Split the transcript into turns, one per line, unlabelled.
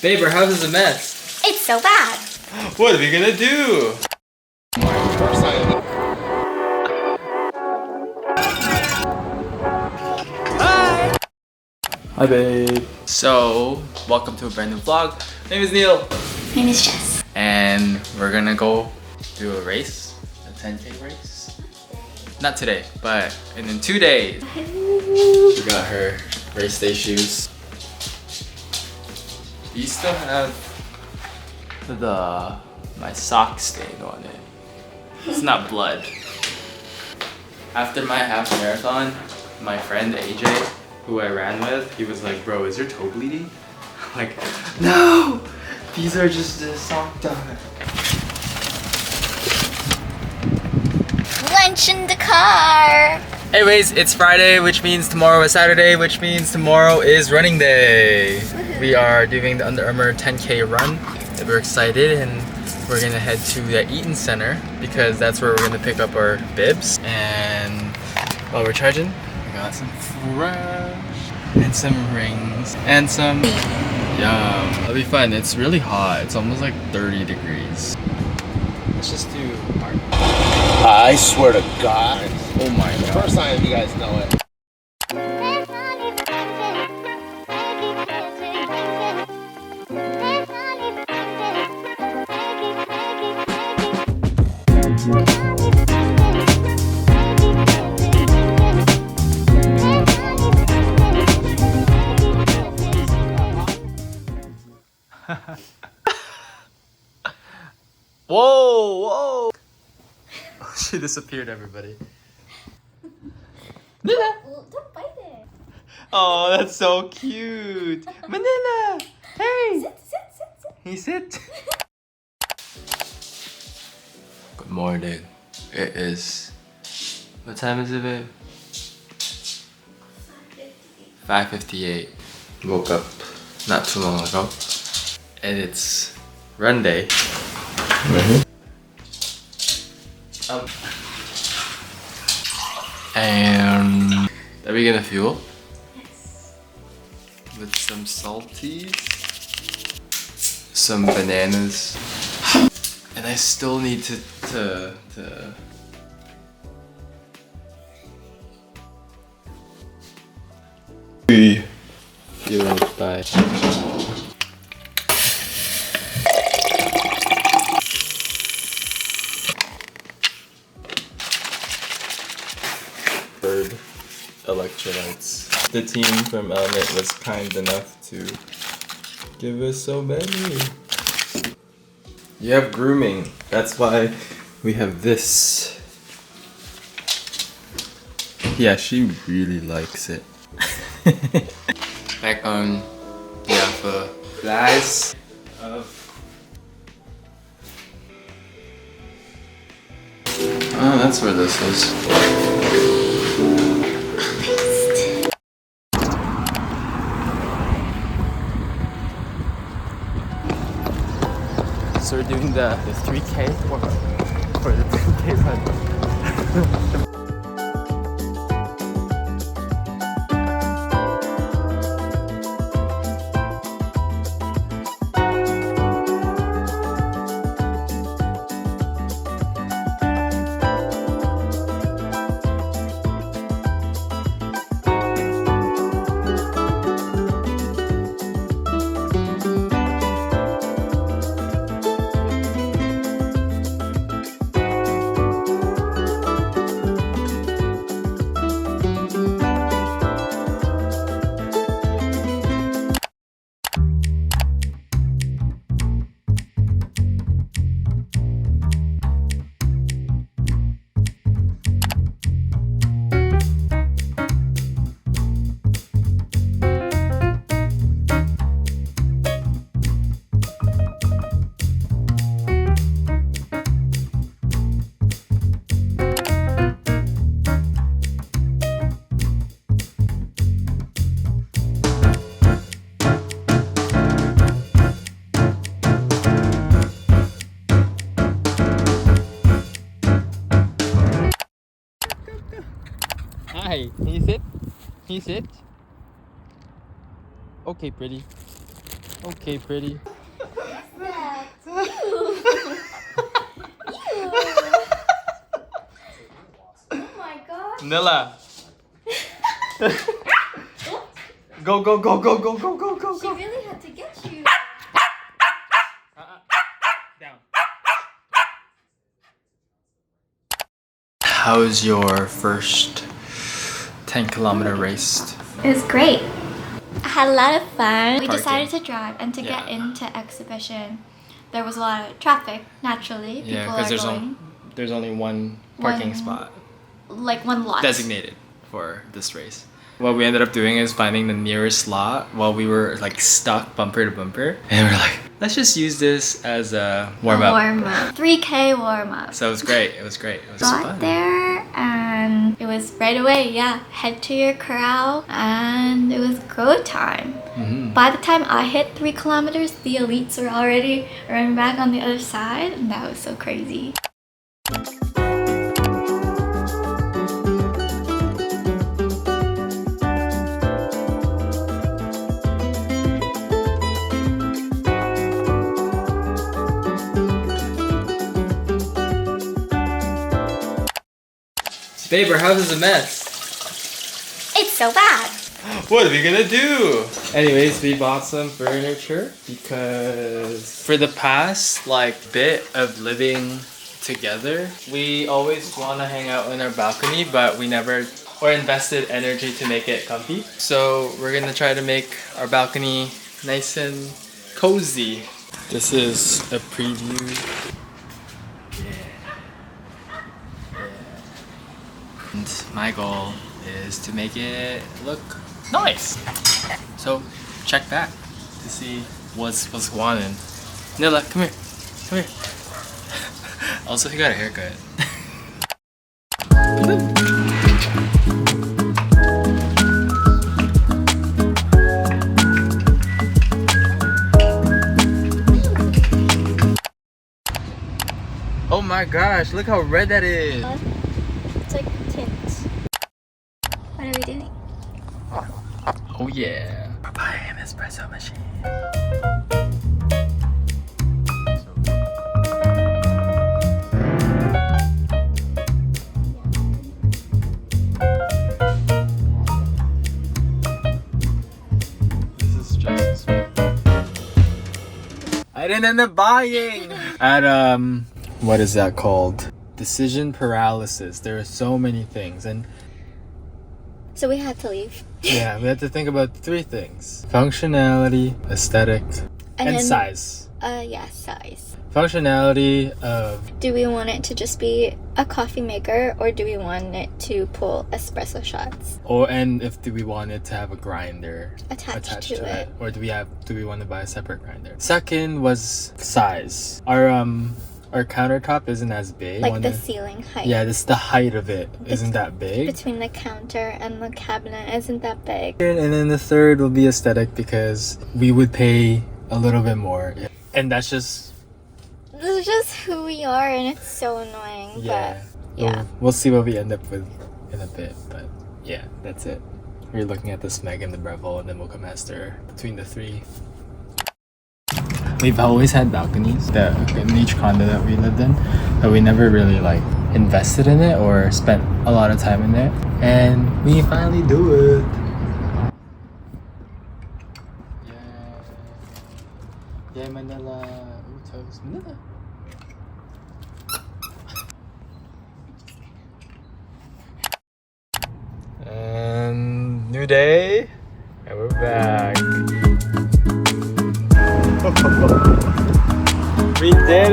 Babe, our house is a mess.
It's so bad.
What are we gonna do? Hi babe. So, welcome to a brand new vlog. My name is Neil.
My name is Jess.
And we're gonna go do a race, a 10K race. Not today, but in 2 days. We got her race day shoes. You still have my sock stain on it. It's not blood. After my half marathon, my friend AJ, who I ran with, he was like, bro, is your toe bleeding? I'm like, no! These are just the sock dye.
Lunch in the car.
Anyways, it's Friday, which means tomorrow is Saturday, which means tomorrow is running day. We are doing the Under Armour 10K run. We're excited and we're gonna head to the Eaton Center because that's where we're gonna pick up our bibs. And while we're charging, we got some fresh and some rings and some yum. It'll be fun. It's really hot. It's almost like 30 degrees. Let's just do art.
I swear to God.
Oh my God.
First time you guys know it.
Whoa, whoa! She disappeared, everybody. Manila!
Don't bite it.
Oh, that's so cute! Manila! Hey!
Sit.
He sit. Good morning. It is... What time is it, babe? 5:58. Woke up not too long ago. And it's run day. And are we gonna fuel?
Yes.
With some salties, some bananas, and I still need to be fueled by. Electrolytes. The team from Element was kind enough to give us so many. You have grooming. That's why we have this. Yeah, she really likes it. Back on the alpha glass of. Oh, that's where this is. So we're doing the 3K for the 10K run. Hi, can you sit? Can you sit? Okay, pretty. Okay, pretty.
Oh my god.
Nilla. Go, go, go, go, go, go, go, go,
She
go.
really had to get you.
Down. How's your first 10-kilometer race?
It was great. I had a lot of fun. We
Parking.
decided to drive and to get into exhibition. There was a lot of traffic, naturally.
Yeah,
People
because
are going.
there's only one parking
One-
spot
Like one lot.
designated for this race. What we ended up doing is finding the nearest lot while we were like stuck bumper to bumper, and we're like, let's just use this as a warm up.
Warm up. 3K warm up.
So it was great. It was great. It was
Got
fun.
there and it was right away. Yeah, head to your corral and it was go time. By the time I hit 3 kilometers, the elites were already running back on the other side, and that was so crazy.
Babe, our house is a mess.
It's so bad.
What are we gonna do? Anyways, we bought some furniture because for the past like bit of living together, we always want to hang out in our balcony, but we never or invested energy to make it comfy. So we're gonna try to make our balcony nice and cozy. This is a preview. And my goal is to make it look nice. So check back to see what's going on. Nilla, come here. Come here. Also, he got a haircut. Oh my gosh, look how red that is.
It's like tints. What are we doing?
Oh yeah. We're buying an espresso machine. This is Jess's. I didn't end up buying! At what is that called? Decision paralysis. There are so many things, and
So we had to leave.
yeah, we had to think about 3 things: functionality, aesthetic, and
then-
size.
Yeah, size.
Functionality of
Do we want it to just be a coffee maker, or do we want it to pull espresso shots
and if do we want it to have a grinder
attached to it?
or do we want to buy a separate grinder? Second was size. Our countertop isn't as big.
Like the ceiling height.
Yeah, this the height of it isn't that big.
Between the counter and the cabinet isn't that big.
And then the third will be aesthetic because we would pay a little bit more. And that's just
This is just who we are, and it's so annoying.
yeah.
But yeah.
We'll see what we end up with in a bit, but yeah, that's it. We're looking at the Smeg and the Breville and the Mocha Master between the 3. We've always had balconies in each condo that we lived in, but we never really like invested in it or spent a lot of time in there. And we finally do it. Yeah, Manila. Ooh, toast. Manila. And new day, and we're back. We did